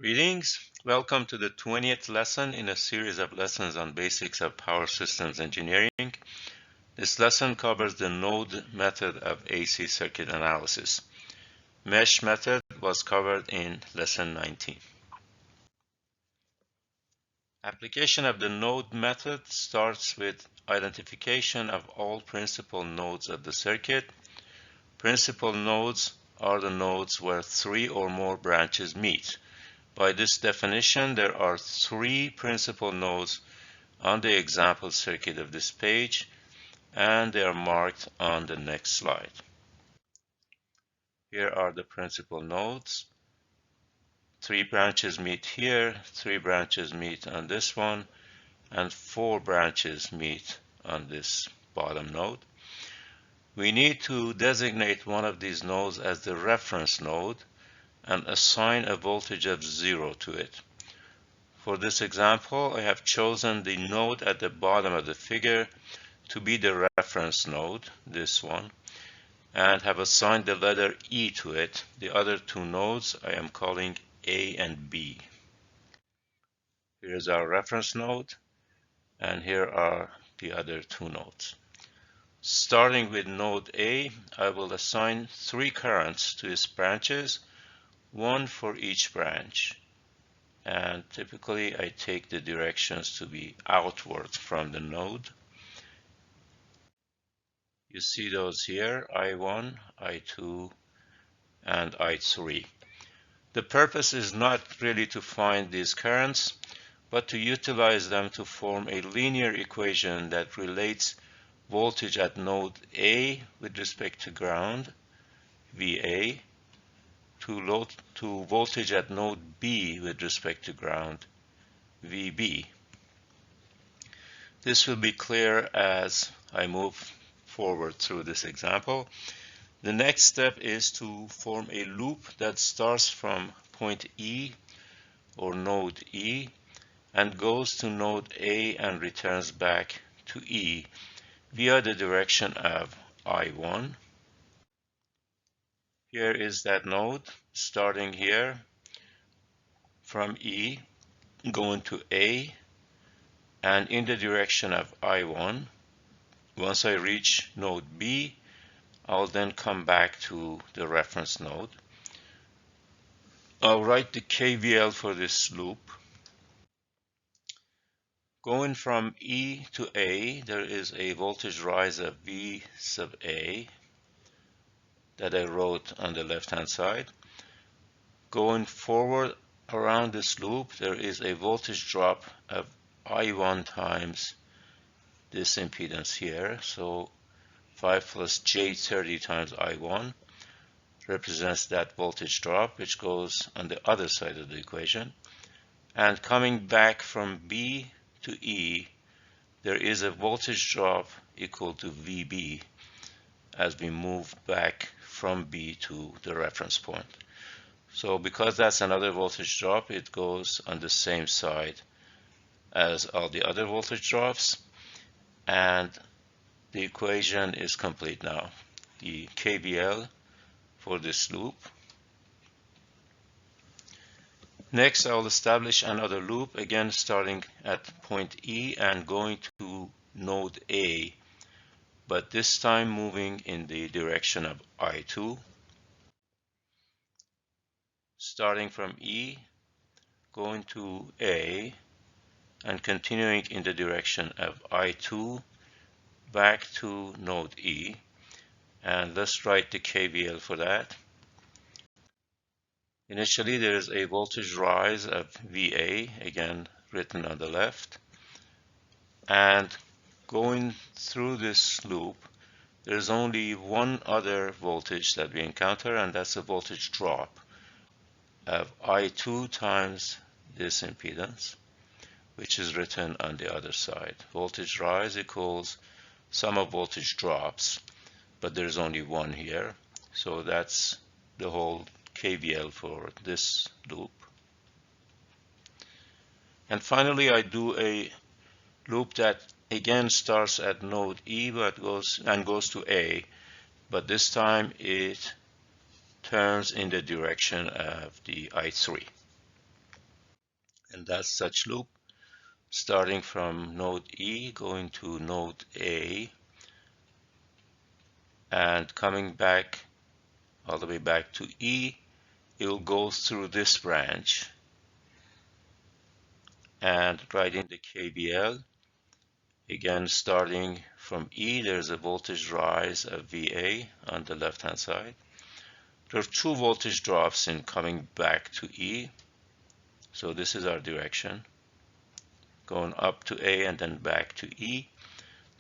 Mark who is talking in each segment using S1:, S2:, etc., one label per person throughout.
S1: Greetings. Welcome to the 20th lesson in a series of lessons on basics of power systems engineering. This lesson covers the node method of AC circuit analysis. Mesh method was covered in lesson 19. Application of the node method starts with identification of all principal nodes of the circuit. Principal nodes are the nodes where three or more branches meet. By this definition, there are three principal nodes on the example circuit of this page, and they are marked on the next slide. Here are the principal nodes. Three branches meet here, three branches meet on this one, and four branches meet on this bottom node. We need to designate one of these nodes as the reference node and assign a voltage of 0 to it. For this example, I have chosen the node at the bottom of the figure to be the reference node, this one, and have assigned the letter E to it. The other two nodes I am calling A and B. Here's our reference node, and here are the other two nodes. Starting with node A, I will assign three currents to its branches, one for each branch. And typically I take the directions to be outward from the node. You see those here, I1, I2, and I3. The purpose is not really to find these currents, but to utilize them to form a linear equation that relates voltage at node A with respect to ground, VA, to voltage at node B with respect to ground, VB. This will be clear as I move forward through this example. The next step is to form a loop that starts from point E or node E and goes to node A and returns back to E via the direction of I1. Here is that node starting here from E, going to A, and in the direction of I1. Once I reach node B, I'll then come back to the reference node. I'll write the KVL for this loop. Going from E to A, there is a voltage rise of V sub A that I wrote on the left-hand side. Going forward around this loop, there is a voltage drop of I1 times this impedance here. So 5 plus J30 times I1 represents that voltage drop, which goes on the other side of the equation. And coming back from B to E, there is a voltage drop equal to VB as we move back from B to the reference point. So because that's another voltage drop, it goes on the same side as all the other voltage drops, and the equation is complete now. The KVL for this loop. Next, I will establish another loop, again starting at point E and going to node A, but this time moving in the direction of I2. Starting from E, going to A, and continuing in the direction of I2 back to node E. And let's write the KVL for that. Initially, there is a voltage rise of VA, again written on the left. And going through this loop, there's only one other voltage that we encounter, and that's a voltage drop of I2 times this impedance, which is written on the other side. Voltage rise equals sum of voltage drops, but there's only one here. So that's the whole KVL for this loop. And finally, I do a loop that again starts at node E but goes to A, but this time it turns in the direction of the I3. And that's such loop starting from node E going to node A and coming back all the way back to E. It will go through this branch and writing the KVL. Again, starting from E, there's a voltage rise of VA on the left-hand side. There are two voltage drops in coming back to E. So this is our direction, going up to A and then back to E.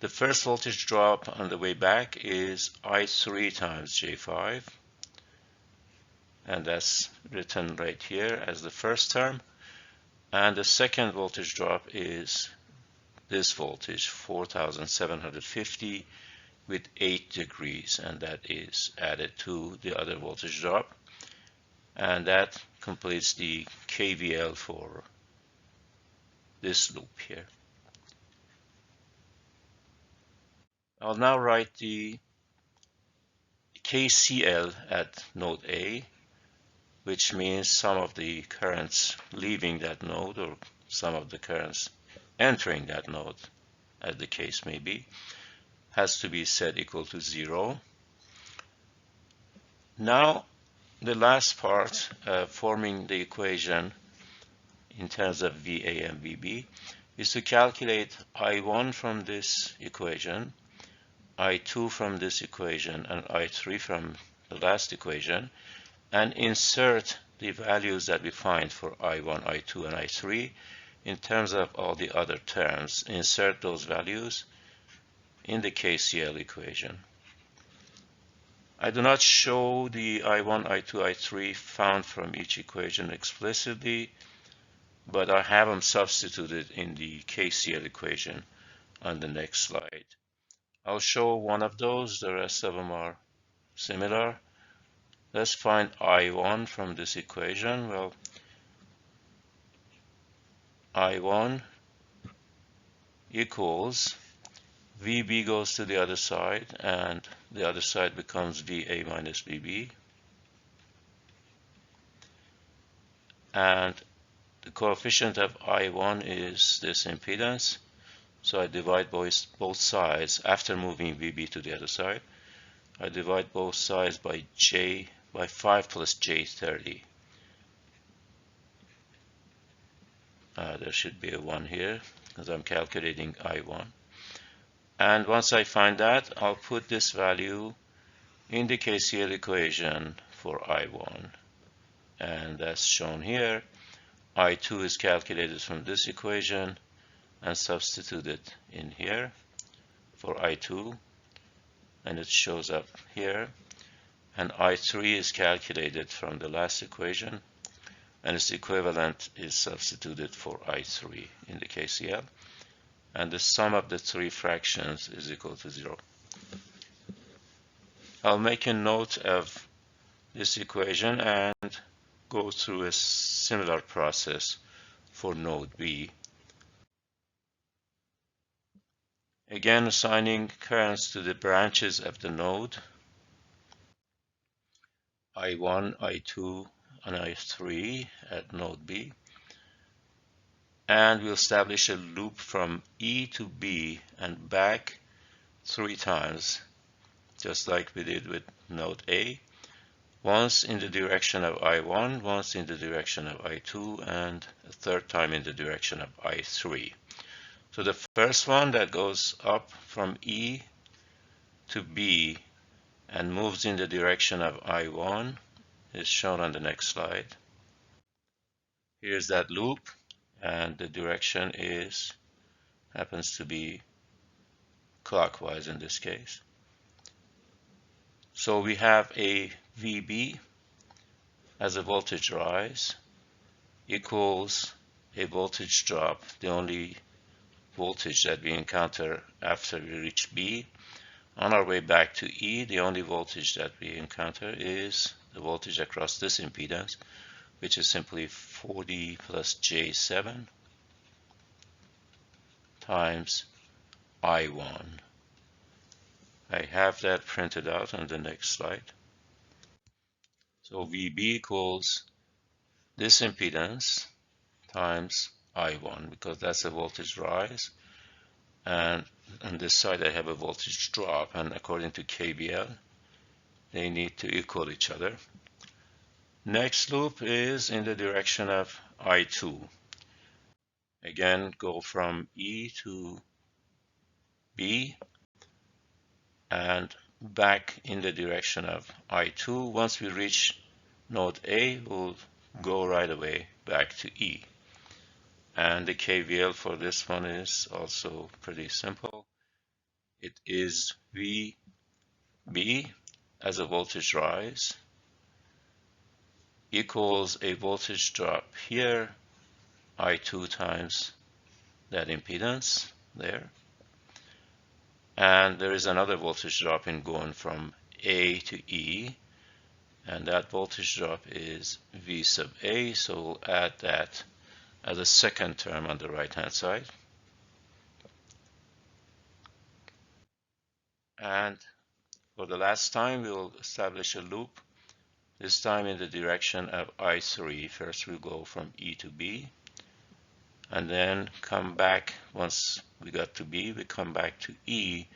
S1: The first voltage drop on the way back is I3 times J5. And that's written right here as the first term. And the second voltage drop is this voltage, 4,750 with 8 degrees, and that is added to the other voltage drop. And that completes the KVL for this loop here. I'll now write the KCL at node A, which means some of the currents leaving that node or some of the currents entering that node, as the case may be, has to be set equal to 0. Now, the last part, forming the equation in terms of VA and VB, is to calculate I1 from this equation, I2 from this equation, and I3 from the last equation, and insert the values that we find for I1, I2, and I3 in terms of all the other terms. Insert those values in the KCL equation. I do not show the I1, I2, I3 found from each equation explicitly, but I have them substituted in the KCL equation on the next slide. I'll show one of those, the rest of them are similar. Let's find I1 from this equation. Well, I1 equals VB goes to the other side, and the other side becomes VA minus VB. And the coefficient of I1 is this impedance. So I divide both sides after moving VB to the other side. I divide both sides by 5 plus J30. There should be a 1 here because I'm calculating I1. And once I find that, I'll put this value in the KCL equation for I1. And that's shown here. I2 is calculated from this equation and substituted in here for I2. And it shows up here. And I3 is calculated from the last equation, and its equivalent is substituted for I3 in the KCL, and the sum of the three fractions is equal to 0. I'll make a note of this equation and go through a similar process for node B. Again, assigning currents to the branches of the node, I1, I2, and I3 at node B. And we'll establish a loop from E to B and back 3 times, just like we did with node A. Once in the direction of I1, once in the direction of I2, and a third time in the direction of I3. So the first one that goes up from E to B and moves in the direction of I1 is shown on the next slide. Here's that loop, and the direction happens to be clockwise in this case. So we have a VB as a voltage rise equals a voltage drop, the only voltage that we encounter after we reach B. On our way back to E, the only voltage that we encounter is the voltage across this impedance, which is simply 40 plus J7 times I1. I have that printed out on the next slide. So VB equals this impedance times I1, because that's a voltage rise, and on this side I have a voltage drop, and according to KVL they need to equal each other. Next loop is in the direction of I2. Again, go from E to B and back in the direction of I2. Once we reach node A, we'll go right away back to E. And the KVL for this one is also pretty simple. It is VB as a voltage rise equals a voltage drop here, I2 times that impedance there. And there is another voltage drop in going from A to E, and that voltage drop is V sub A, so we'll add that as a second term on the right hand side. And for the last time, we'll establish a loop, this time in the direction of I3. First we'll go from E to B, and then come back. Once we got to B, we come back to E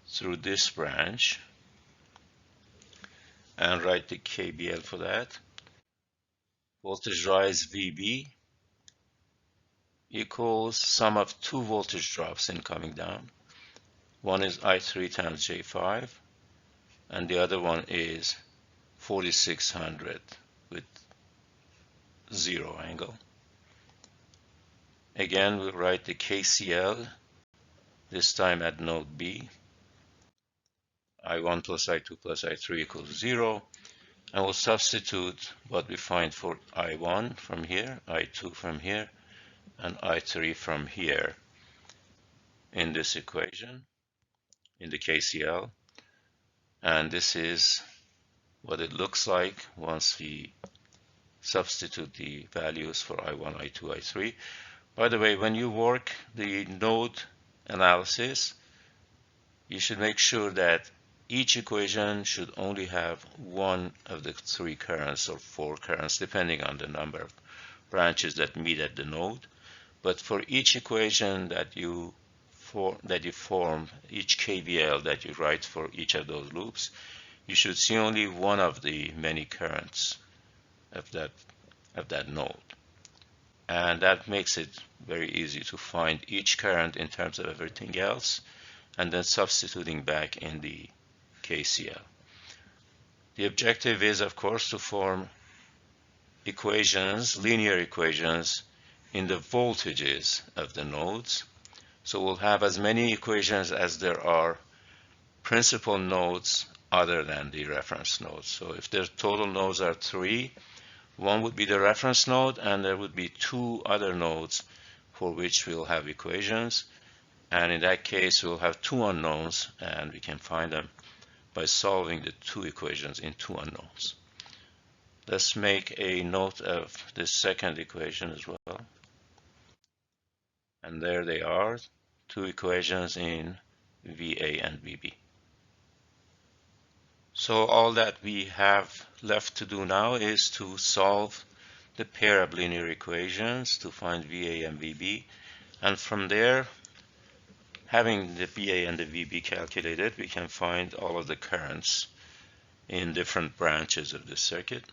S1: through this branch and write the KVL for that. Voltage rise VB equals sum of two voltage drops in coming down. One is I3 times J5, and the other one is 4600 with 0 angle. Again, we'll write the KCL, this time at node B. I1 plus I2 plus I3 equals 0. And we'll substitute what we find for I1 from here, I2 from here, and I3 from here in this equation, in the KCL. And this is what it looks like once we substitute the values for I1, I2, I3. By the way, when you work the node analysis, you should make sure that each equation should only have one of the three currents or four currents, depending on the number of branches that meet at the node. But for each equation that you form, each KVL that you write for each of those loops, you should see only one of the many currents of that node. And that makes it very easy to find each current in terms of everything else, and then substituting back in the KCL. The objective is, of course, to form equations, linear equations, in the voltages of the nodes. So we'll have as many equations as there are principal nodes other than the reference nodes. So if the total nodes are 3, one would be the reference node, and there would be 2 other nodes for which we'll have equations. And in that case, we'll have 2 unknowns, and we can find them by solving the 2 equations in 2 unknowns. Let's make a note of this second equation as well. And there they are, 2 equations in VA and VB. So all that we have left to do now is to solve the pair of linear equations to find VA and VB. And from there, having the VA and the VB calculated, we can find all of the currents in different branches of the circuit.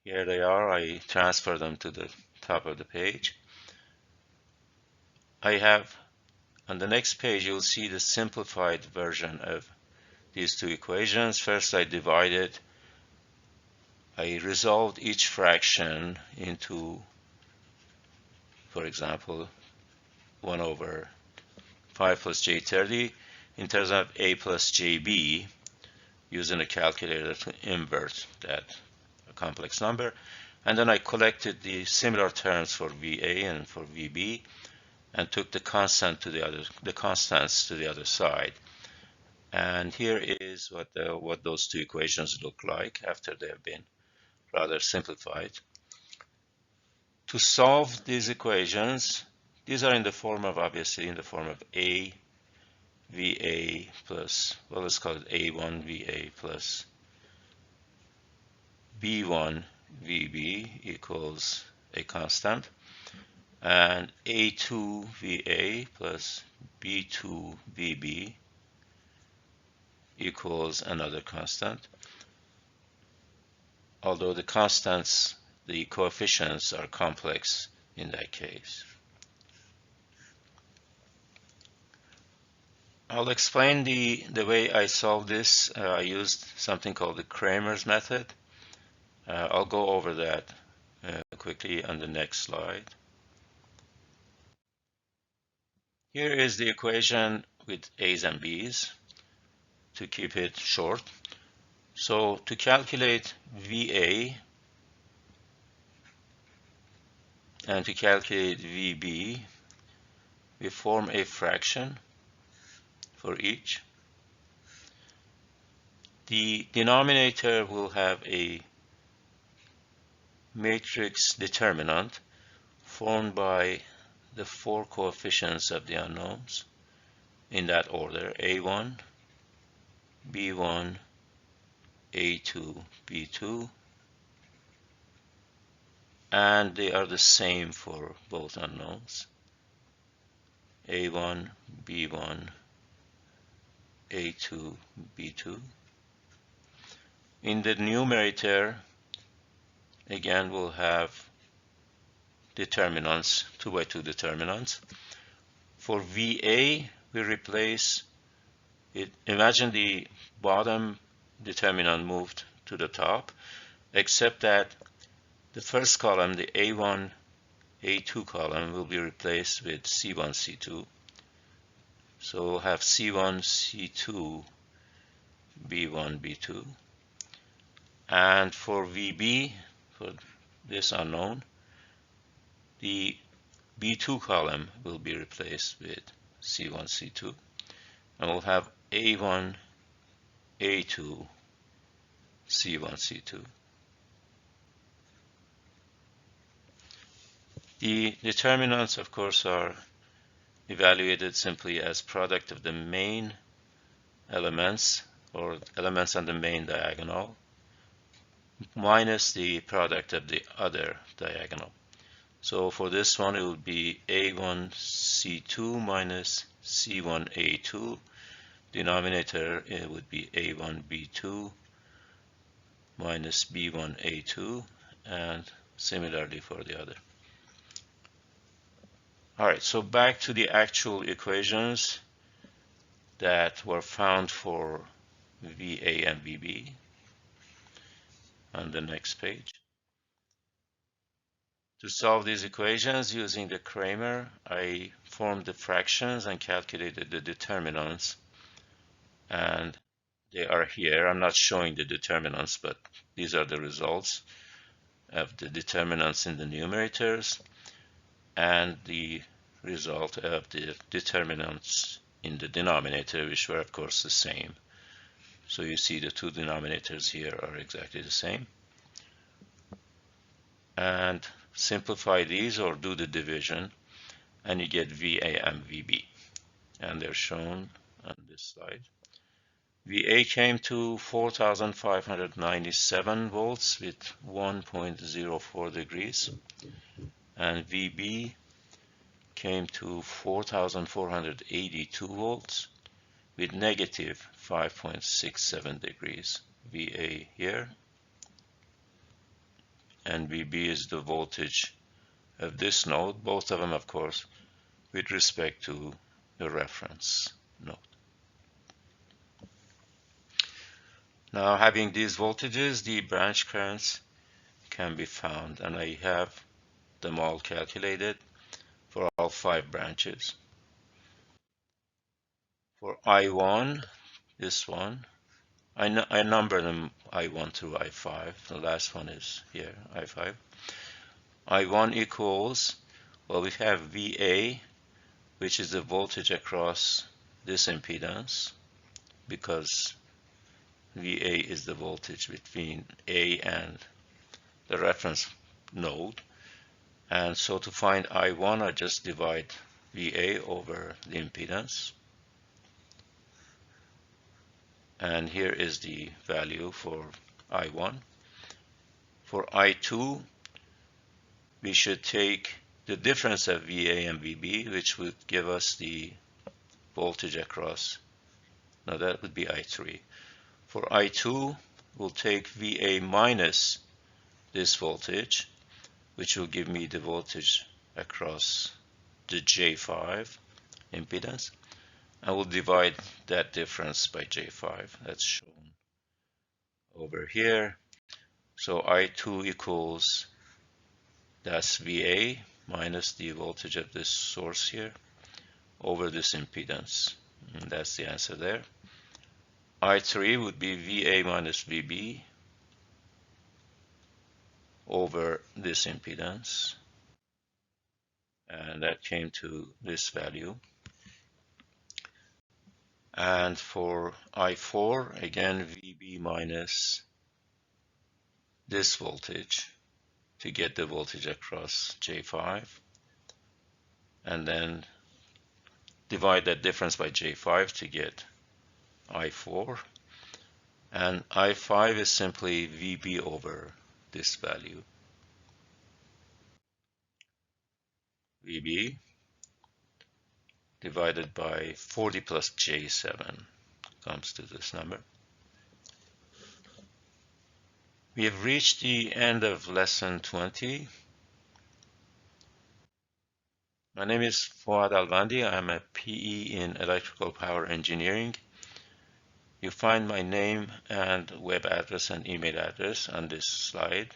S1: Here they are. I transfer them to the top of the page. I have, on the next page, you'll see the simplified version of these 2 equations. First, I resolved each fraction into, for example, 1 over 5 plus j30 in terms of a plus jb, using a calculator to invert that complex number. And then I collected the similar terms for VA and for VB and took the constants to the other side. And here is what those 2 equations look like after they have been rather simplified. To solve these equations, these are obviously in the form of A VA plus, well, let's call it A1 VA plus B1 VB equals a constant, and A2 VA plus B2 VB equals another constant, although the constants, the coefficients are complex in that case. I'll explain the way I solved this. I used something called the Kramer's method. I'll go over that quickly on the next slide. Here is the equation with A's and B's to keep it short. So to calculate VA and to calculate VB, we form a fraction for each. The denominator will have a matrix determinant formed by the four coefficients of the unknowns in that order: A1, B1, A2, B2, and they are the same for both unknowns: A1, B1, A2, B2. In the numerator, again, we'll have determinants, 2 by 2 determinants. For VA, we replace it. Imagine the bottom determinant moved to the top, except that the first column, the A1, A2 column, will be replaced with C1, C2. So we'll have C1, C2, B1, B2. And for VB, for this unknown, the B2 column will be replaced with C1, C2. And we'll have A1, A2, C1, C2. The determinants, of course, are evaluated simply as product of the main elements, or elements on the main diagonal, minus the product of the other diagonal. So for this one, it would be A1 C2 minus C1 A2. Denominator, it would be A1 B2 minus B1 A2, and similarly for the other. All right, so back to the actual equations that were found for VA and VB on the next page. To solve these equations using the Kramer, I formed the fractions and calculated the determinants, and they are here. I'm not showing the determinants, but these are the results of the determinants in the numerators and the result of the determinants in the denominator, which were of course the same. So you see the two denominators here are exactly the same. And simplify these or do the division, and you get VA and VB, and they're shown on this slide. VA came to 4,597 volts with 1.04 degrees, and VB came to 4,482 volts with negative 5.67 degrees. VA here, and VB is the voltage of this node, both of them, of course, with respect to the reference node. Now, having these voltages, the branch currents can be found, and I have them all calculated for all 5 branches. For I1, this one, I number them I1 through I5. The last one is here, I5. I1 equals, well, we have VA, which is the voltage across this impedance, because VA is the voltage between A and the reference node. And so to find I1, I just divide VA over the impedance. And here is the value for I1. For I2, we should take the difference of VA and VB, which would give us the voltage across. Now that would be I3. For I2, we'll take VA minus this voltage, which will give me the voltage across the J5 impedance. I will divide that difference by J5. That's shown over here. So I2 equals, that's VA minus the voltage of this source here over this impedance. And that's the answer there. I3 would be VA minus VB over this impedance. And that came to this value. And for I4, again, VB minus this voltage to get the voltage across J5. And then divide that difference by J5 to get I4. And I5 is simply VB over this value. VB divided by 40 plus J7 comes to this number. We have reached the end of lesson 20. My name is Fouad Alvandi. I'm a PE in electrical power engineering. You find my name and web address and email address on this slide.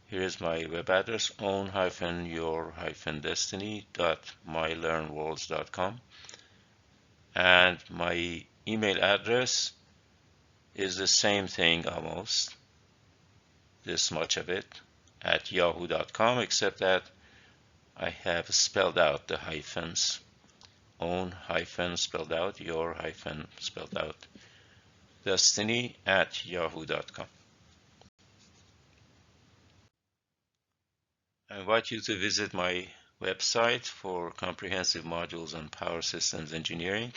S1: Here is my web address, own-your-destiny.mylearnworlds.com, and my email address is the same thing almost, this much of it, at yahoo.com, except that I have spelled out the hyphens. Own hyphen spelled out, your hyphen spelled out, destiny at yahoo.com. I invite you to visit my website for comprehensive modules on power systems engineering.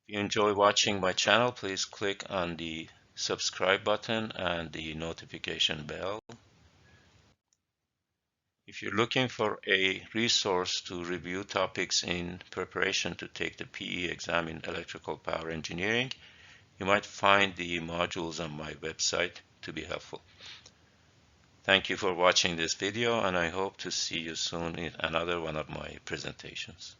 S1: If you enjoy watching my channel, please click on the subscribe button and the notification bell. If you're looking for a resource to review topics in preparation to take the PE exam in electrical power engineering, you might find the modules on my website to be helpful. Thank you for watching this video, and I hope to see you soon in another one of my presentations.